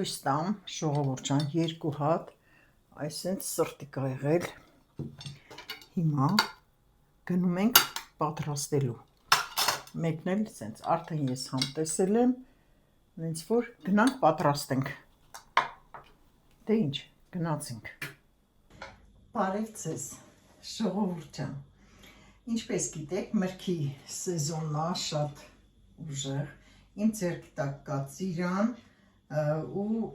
Լույս տամ, ժողովուրդ ջան, 2 հատ, այսինքն սրտիկ ա եղել։ Հիմա գնում ենք պատրաստելու։ Մեկն էլ սենց արդեն ես համտեսել եմ, հենց որ գնանք պատրաստենք։ Դե ինչ, գնացինք։ Բարև ձեզ, ժողովուրդ ջան։ Ինչպես գիտեք, մրգի սեզոնն է շատ ուժեղ։ Իմ ձեռքի տակ կա ծիրան ու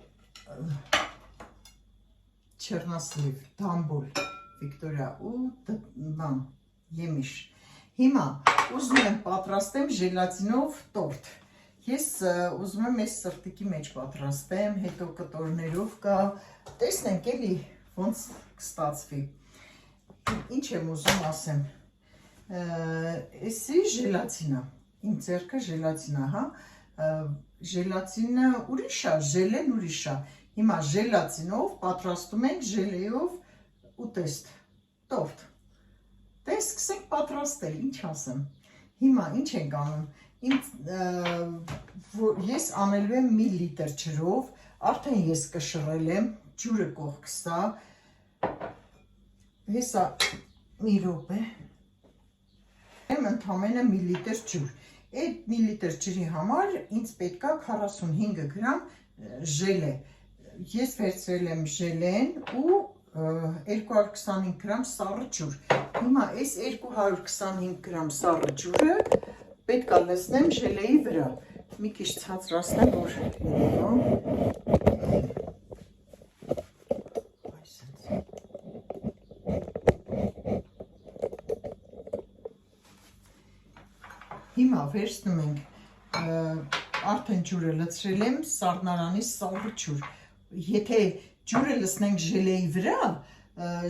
չեռնասլիվ, դամբուլ, Վիկտորիա ու եմիշ։ Հիմա ուզում եմ պատրաստեմ ժելատինով տորտ։ Ես ուզում եմ այս սրտիկի մեջ պատրաստեմ, հետո կտորներով կա, տեսնենք էլի ոնց կստացվի։ Ինչ եմ ուզում ասեմ, էսի ժելատինա, իմ ձեռքը ժելատինա, հա, ժելատինը ուրիշ է, ժելեն ուրիշ է։ Հիմա ժելատինով պատրաստում ենք ժելեով ուտեստ, տորտ։ Դե սկսենք պատրաստել, ինչ ասեմ։ Հիմա ինչ ենք անում։ Ես անելու եմ 1 լիտր ջրով, արդեն ես կշռել եմ, ջուրը կողքս է։ Հեսա մի րոպե։ Ընդամենը 1 լիտր ջուր։ Այդ 1 լիտր ջրի համար ինձ պետք է 45 գրամ ժելե։ Ես վերցրել եմ ժելեն ու 225 գրամ սառը ջուր։ Հիմա այս 225 գրամ սառը ջուրը պետք է լցնեմ ժելեի վրա։ Մի քիչ ցածրացնեմ, որ Հիմա վերցնում ենք, արդեն ջուրը լցրել եմ, սառնարանի սառը ջուր։ Եթե ջուրը լցնենք ժելեի վրա,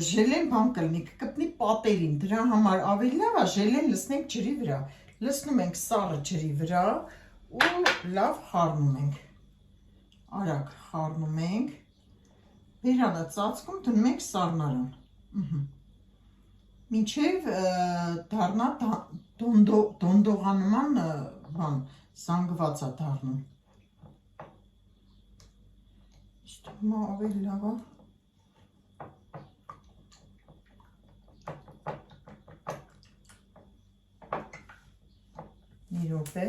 ժելեն բան կլինի, կկպնի պատերին, դրա համար ավելի լավ է ժելեն լցնենք ջրի վրա։ Լցնում ենք սառը ջրի վրա ու լավ խառնում ենք։ Արագ խառնում ենք, բերանը ծածկում դնում ենք սառնարան։ Մինչև դառնա դոնդողանման բան, զանգված է դառնում։ Հիմա ավելի լավ է։ Մի րոպե։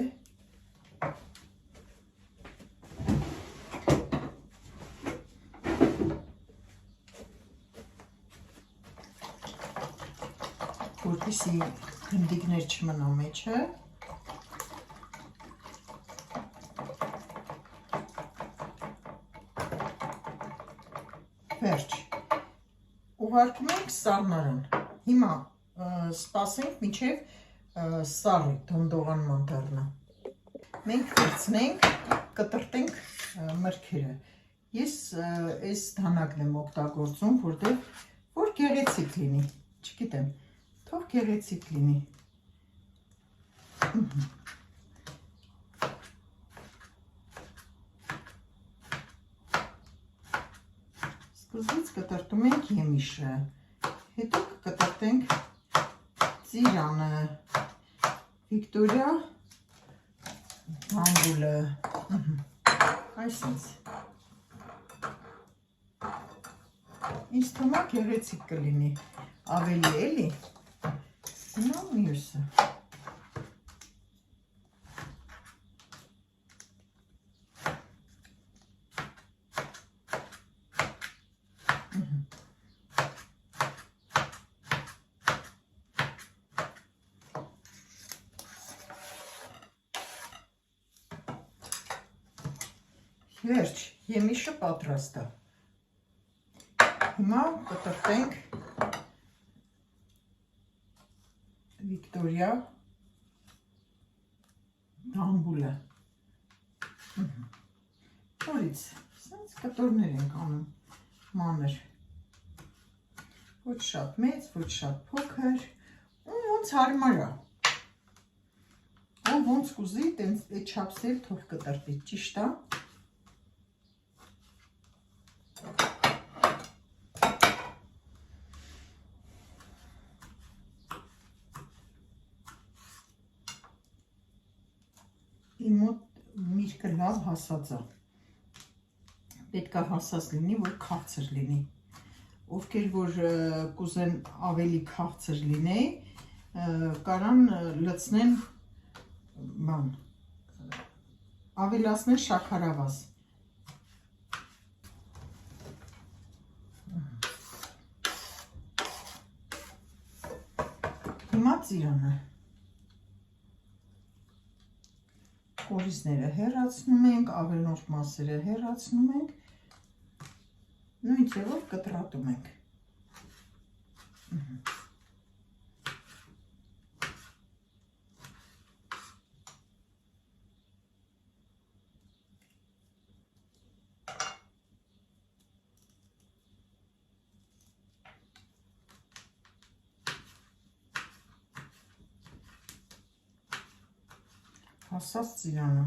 Որպեսզի գնդիկներ չմնա մեջը։ Վերջ։ Ուղարկում ենք սառնարան։ Հիմա սպասենք մինչև սառի դոնդողանման դառնա։ Մենք վերցնենք, կտրտենք մրգերը։ Ես այս դանակն եմ օգտագործում, որ գեղեցիկ լինի, չգիտեմ, թող գեղեցիկ լինի։ Սկզբից կտրտում ենք եմիշը, հետո կտրտենք ծիրանը, Վիկտորիա, դամբուլը, այսինքն։ Ինձ թվում է գեղեցիկ կլինի, ավելի էլի, հիմա մյուսը։ Վերջ, եմիշը պատրաստ է։ Հիմա կտրտենք Վիկտորիա դամբուլը։ Որից, սենց կտորներ ենք անում, մանր։ Ոչ շատ մեծ, ոչ շատ փոքր, ու ոնց հարմար է։ Ու ոնց կուզի, այդ չափսել թող կտրտի, ճիշտ է։ Իմ մոտ միրգը լավ հասած է։ պետք է հասած լինի, որ քաղցր լինի։ Ովքեր որ կուզեն ավելի քաղցր լինի, կարան լցնեն բան, ավելացնեն շաքարավազ։ Հիմա ծիրանը։ Կորիզները հեռացնում ենք, ավելորդ մասերը հեռացնում ենք, նույն ձևով կտրատում ենք։ Հասած ծիրանը։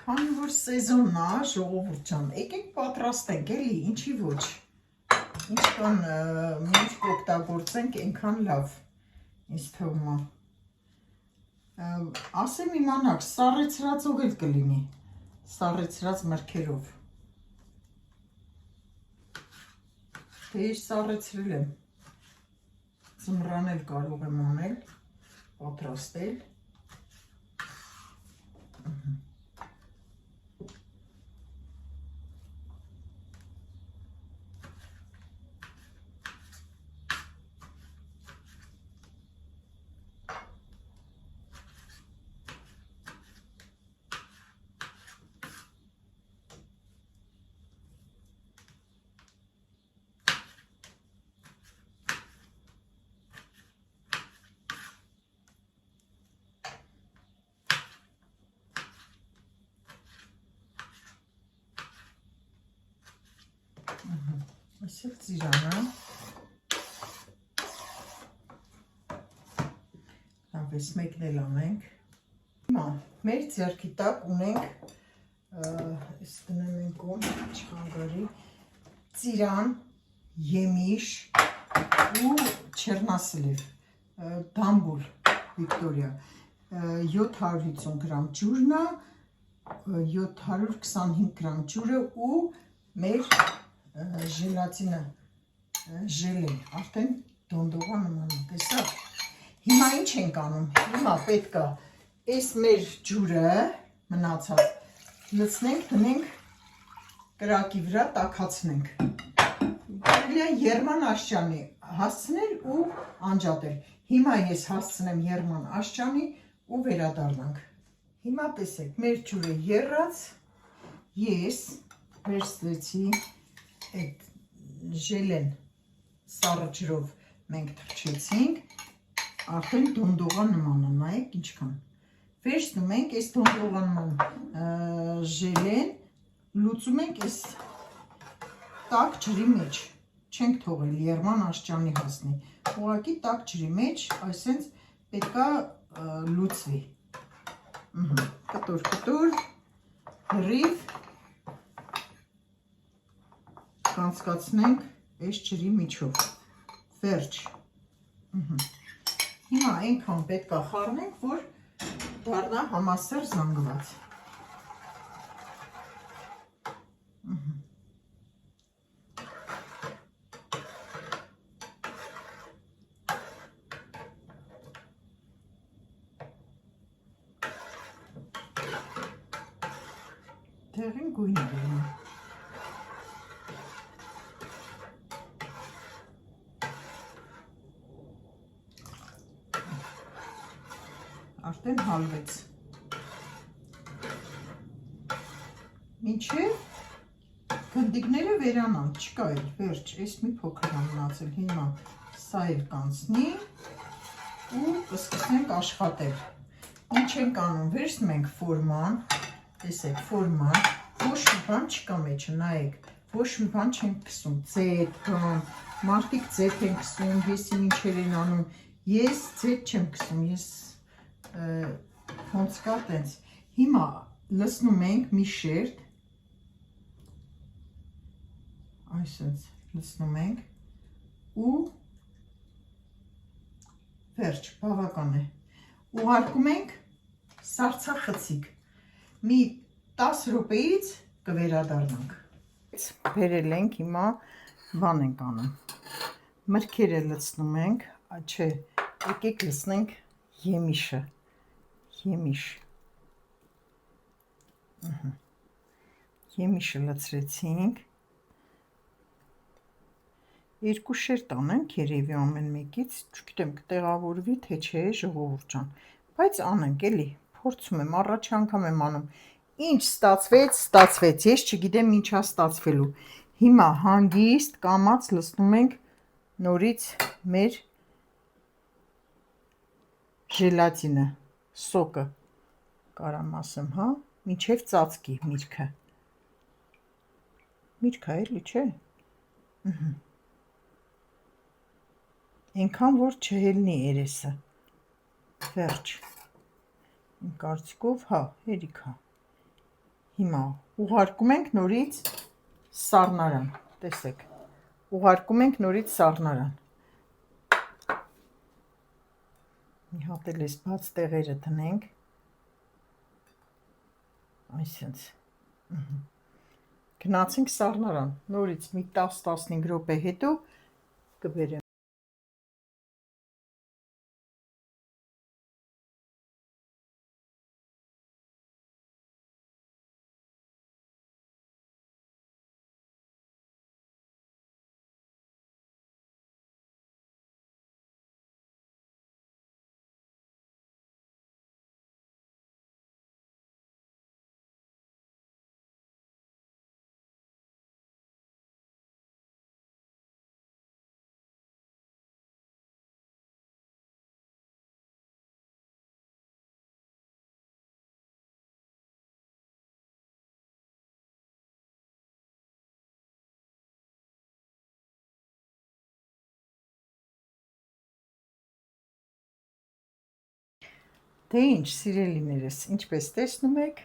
Քանի որ սեզոնն է, ժողովուրդ ջան, եկեք պատրաստենք, էլի, ինչի ոչ։ Ինչքան մենք կօգտագործենք, այնքան լավ, ինձ թվում է։ Ասեմ իմանաք, սառեցրածով էլ կլինի, սառեցրած մրգերով։ Դե ես սառեցրել եմ, ձմռան էլ կարող եմ անել, պատրաստել։ Այսել ծիրանը, լավ ես մեկն էլ անենք, հիմա մեր ձեռքի տակ ունենք, ես դնեմ են կոմ, չխանգարի, ծիրան, եմիշ ու չերնասլև, դամբուլ, Վիկտորիա, 750 գրամ ջուրնա, 725 գրամ ջուրը ու մեր ժելատինը, ժելեն, արդեն դոնդողա նման, տեսակ։ Հիմա ինչ ենք անում, հիմա պետք է այս մեր ջուրը մնացած, լցնենք, դնենք կրակի վրա, տաքացնենք։ Կարելի է եռման աշճանի հասցնել ու անջատել։ Հիմա ես հասցնեմ եռման աշճանի ու վերադառնանք։ Հիմա տեսեք, մեր ջուրը եռած, ես վերցրեցի այդ ժելեն սառը ջրով մենք թրջեցինք, արդեն դոնդողա նման է, նայեք ինչքան։ Վերցնում ենք այս դոնդողա նման ժելեն, լուծում ենք այս տաք ջրի մեջ, չենք թողել եռման աշճանի հասնի, ուղղակի տաք ջրի մեջ, այսենց պետքա լուծվի։ Կտոր, հրիվ կանցկացնենք այս ջրի միջով, վերջ։ Հիմա այնքան պետք է խառնենք, որ դառնա համասեռ զանգված։ Դեղին գույն է լինում։ Արդեն հալվեց։ Մինչև գնդիկները վերանան, չկա էլ, վերջ, այս մի փոքր մնացել, հիմա սա էլ կանցնի ու կսկսենք աշխատել։ Ինչ ենք անում, վերցնում ենք ֆորման, տեսեք, ֆորման, ոչ մի բան չկա մեջը, նայեք, ոչ մի բան չենք կսում, ձետ, բան, մարդիկ ձետ են կսում, ես ինչեր են անում, ես ձետ չեմ կսում, ես ոնց կա տենց, հիմա լցնում ենք մի շերտ, այսպես լցնում ենք ու վերջ, բավական է, ուղարկում ենք սառցախցիկ, մի 10 րոպեից կվերադառնանք։ Բերել ենք, հիմա բան ենք անում։ Մրգերը լցնում ենք, չէ, եկեք լցնենք եմիշը։ Եմիշ։ Եմիշը լցրեցինք։ 2 շերտ անենք երևի ամեն մեկից, չգիտեմ կտեղավորվի թե չէ ժողովուրդ ջան, բայց անենք էլի, փորձում եմ, առաջ անգամ եմ անում։ Ինչ ստացվեց, ստացվեց, ես չգիտեմ ինչա ստացվելու։ Հիմա հանգիստ կամաց լցնում ենք նորից մեր ժելատինը, սոկը, կարամ ասեմ, հա, մինչև ծածկի միրգը։ Միրգը էլի, չէ։ Այնքան որ չհելնի երեսը։ Վերջ։ Իմ կարծիքով, հա, հերիք է։ Հիմա ուղարկում ենք նորից սառնարան, տեսեք։ Ուղարկում ենք նորից սառնարան։ Մի հատ էլ էս բաց տեղերը դնենք։ Այսինքն գնացինք սառնարան, նորից մի 10-15 րոպե հետո կբերեմ։ Դե ինչ, սիրելիներս, ինչպես տեսնում եք,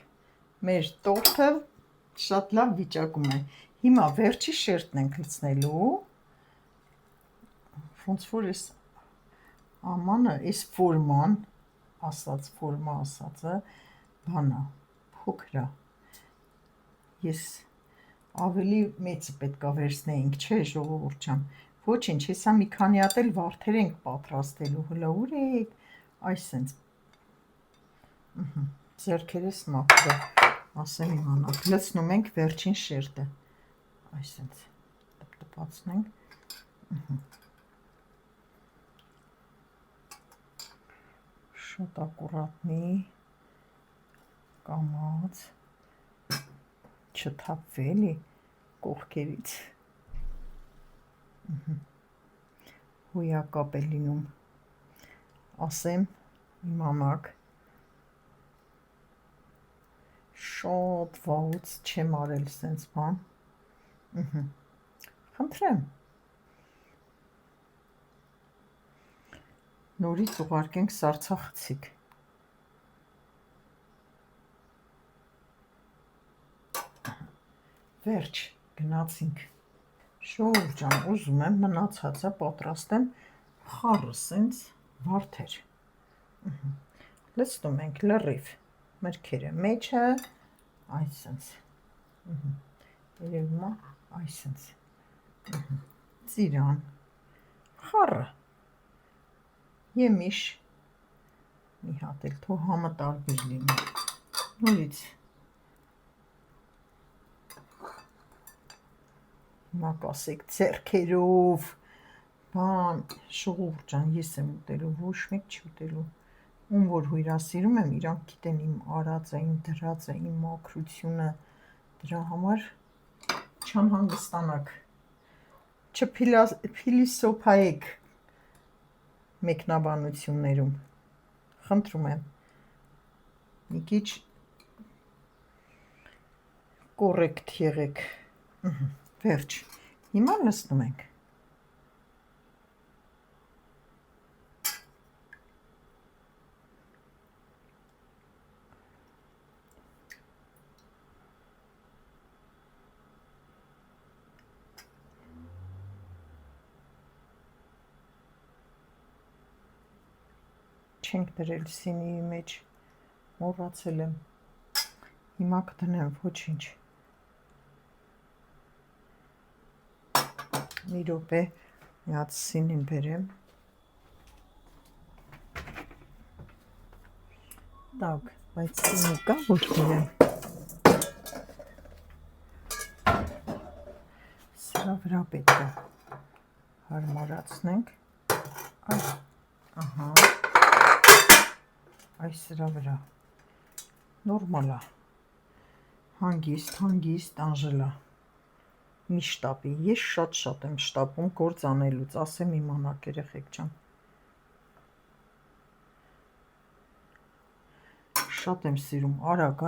մեր տորթը շատ լավ վիճակում է։ Հիմա վերջի շերտն ենք լցնելու։ Ոնց որ էս ամանը, էս ֆորման, ֆորմա ասածը, բանա, փոքր է։ Ես ավելի մեծը պետք է վերցնեինք, չէ, ժողովուրդ ջան։ Ոչինչ, հեսա մի քանի հատ էլ վարդեր ենք պատրաստելու, հլա ուր եք, այսենց։ Ձեռքերս մաքրը, ասեմ իմանաք, լցնում ենք վերջին շերտը, այսենց տպտպացնենք, շատ ակուրատնի, կամաց, չթափվելի կողքերից, հոյակապ է լինում, ասեմ իմանաք, շատ վաղուց չեմ արել սենց բան, խնդրեմ, նորից ուղարկենք սառցախցիկ, վերջ, գնացինք, ժողովուրդ ջան, ուզում եմ մնացածը պատրաստեմ խառը սենց վարդեր, լցնում ենք լրիվ, մրգերը մեջը, այսենց, երևում է, այսենց, ծիրան, խառը, եմիշ, մի հատ էլ թող համը տարբեր լինի, նորից, հիմա կասեք ձեռքերով, բան, ժողովուրդ ջան, ես եմ ուտելու, ոչ մեկ չի ուտելու, ում որ հյուրասիրում եմ, իրանք գիտեն իմ արածը, իմ դրածը, իմ մաքրությունը, դրա համար չանհանգստանաք, չփիլիսոփայեք մեկնաբանություններում, խնդրում եմ, մի քիչ կոռեկտ եղեք, վերջ, հիմա լցնում ենք, չենք դրել սինիի մեջ, մոռացել եմ, Հիմա կդնեմ ոչինչ։ Մի րոպե միած սինին բերեմ։ Так, բայց սինը կա ոչ բերեմ։ Սրա վրա պետք է հարմարացնենք։ Ահա։ Այս սրա վրա։ Նորմալ է։ Հանգիստ Անժելա։ Մի շտապի, ես շատ եմ շտապում գործ անելուց, ասեմ իմանաք երեխեք ջան։ Շատ եմ սիրում, արագ,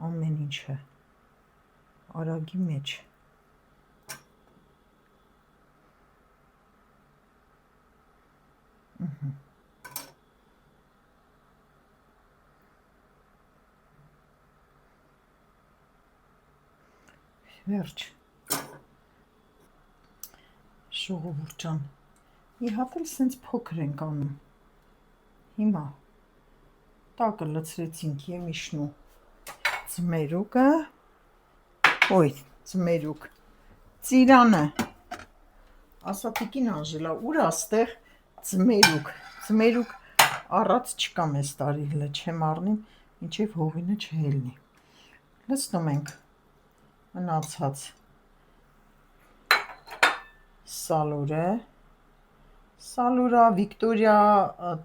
ամեն ինչը, արագի մեջ։ Վերջ, ժողովուրդ ջան, մի հատ էլ սենց փոքր ենք անում, հիմա, տակը լցրեցինք եմիշնու ձմերուկը, ծիրանը, ասա տիկին Անժելա, ուր աստեղ ձմերուկ առած չկա մեզ տարի հլը, չեմ առնիմ, ինչև հողինը չհելնի, լցնում ենք մնացած սալուրը, Վիկտորիա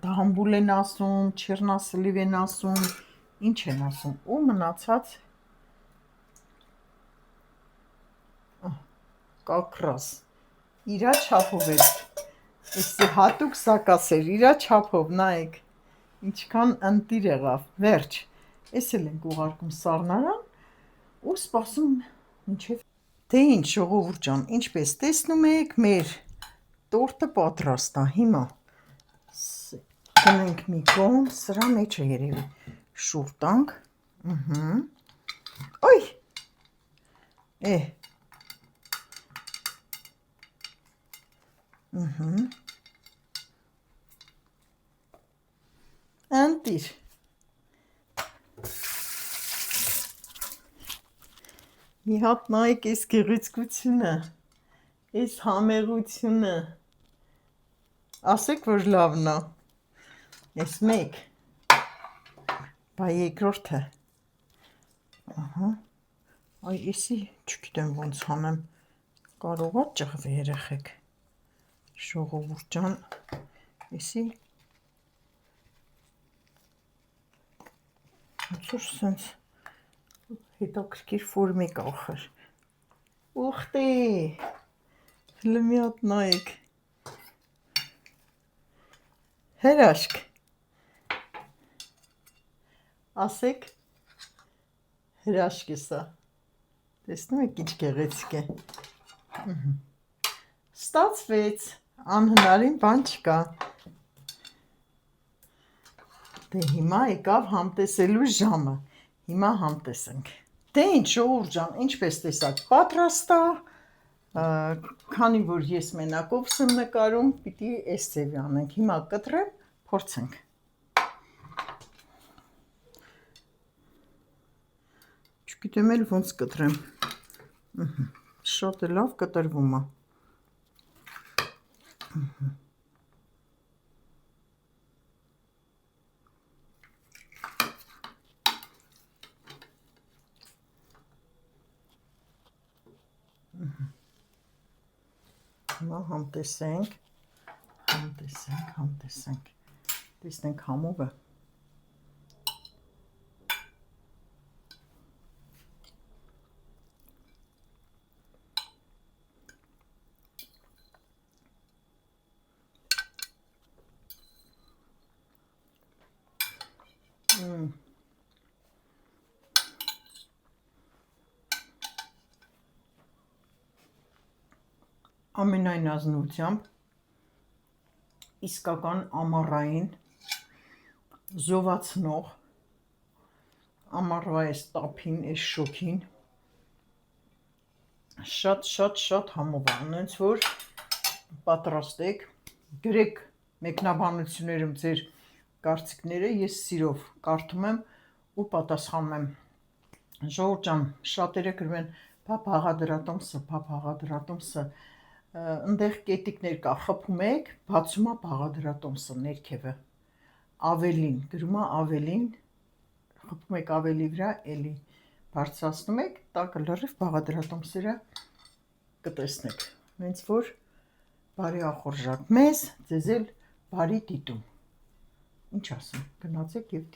դամբուլ են ասում, չերնասլիվ են ասում, ինչ են ասում, ու մնացած կակրաս, իրա չափով էր, էսի հատուկ սակաս էր, իրա չափով, նայեք, ինչքան ընտիր եղավ, վերջ, ես էլ ենք ուղարկում սառնարան, ու սպասում ինչև թե ինչ ժողովուրդ ջան, ինչպես տեսնում եք, մեր տորտը պատրաստ է, հիմա դնենք մի կողմ, սրա մեջ է երևի շուռ տանք, օյ, ընտիր, մի հատ նայեք այս գեղեցկությունը, այս համեղությունը, ասեք, որ լավն է, այս մեկ, բա երկրորդը, այ էսի չգիտեմ ոնց հանեմ, կարող է ճղվի երեխեք, ժողովուրդ ջան, էսի, ոնց որ սենց, հետաքրքիր ֆորմի կախր, ուխտի, հլը մի հատ նայեք, հրաշք, ասեք, հրաշք է սա, տեսնում եք ինչ գեղեցիկ է, ստացվեց, անհնարին բան չկա, դե հիմա եկավ համտեսելու ժամը, հիմա համտեսենք, դե ինչ ժողովուրդ ջան, ինչպես տեսակ պատրաստ է, քանի որ ես մենակովս եմ նկարում, պիտի այս ձևի անենք, հիմա կտրեմ, փորձենք, չգիտեմ էլ ոնց կտրեմ, շատ է լավ կտրվում է, հիմա համտեսենք, տեսնենք համովը, ամենայն ազնվությամբ, իսկական ամառային, զովացնող, ամառվա այս տափին, այս շոգին, շատ համով է, նենց որ պատրաստեք, գրեք մեկնաբանություններում ձեր կարծիքները, ես սիրով կարդում եմ ու պատասխանում եմ Ժողովուրդ ջան, շատերը գրում են «Փափ հաղադրատոմսը, ընդեղ կետիկներ կա, խփում եք, բացում է բաղադրատոմսը ներքևը, ավելին, գրում է ավելին, խփում եք ավելի վրա, էլի բարձրացնում եք, տակը լրիվ բաղադրատոմսերը կտեսնեք, հենց որ բարի ախորժակ մեզ, ձեզ էլ բարի դիտում, ինչ ասեմ, գնացեք և դիտեք։